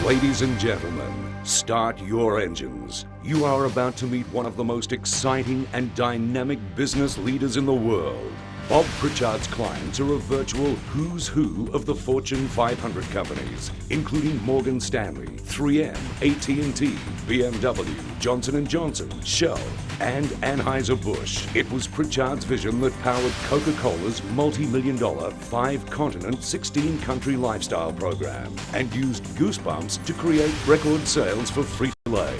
Ladies and gentlemen, start your engines. You are about to meet one of the most exciting and dynamic business leaders in the world. Bob Pritchard's clients are a virtual who's who of the Fortune 500 companies, including Morgan Stanley, 3M, AT&T, BMW, Johnson & Johnson, Shell, and Anheuser-Busch. It was Pritchard's vision that powered Coca-Cola's multi-million-dollar, 5-continent, 16-country lifestyle program and used Goosebumps to create record sales for Frito-Lay.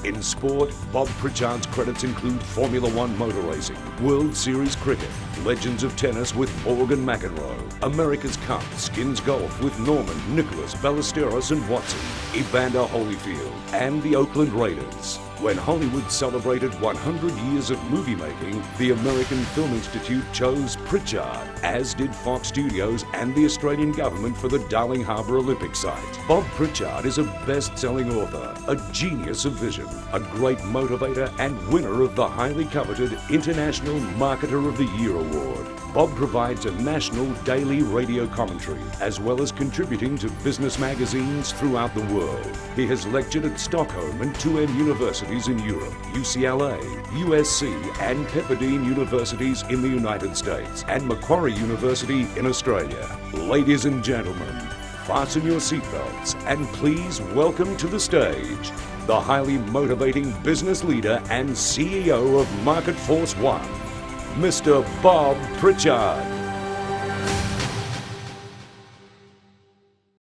In sport, Bob Pritchard's credits include Formula One motor racing, World Series cricket, Legends of Tennis with Morgan McEnroe, America's Cup, Skins Golf with Norman, Nicholas, Ballesteros and Watson, Evander Holyfield, and the Oakland Raiders. When Hollywood celebrated 100 years of movie making, the American Film Institute chose Pritchard, as did Fox Studios and the Australian government for the Darling Harbour Olympic site. Bob Pritchard is a best-selling author, a genius of vision, a great motivator and winner of the highly coveted International Marketer of the Year Award. Bob provides a national daily radio commentary, as well as contributing to business magazines throughout the world. He has lectured at Stockholm and 2M universities in Europe, UCLA, USC, and Pepperdine universities in the United States, and Macquarie University in Australia. Ladies and gentlemen, fasten your seatbelts and please welcome to the stage the highly motivating business leader and CEO of Market Force One, Mr. Bob Pritchard.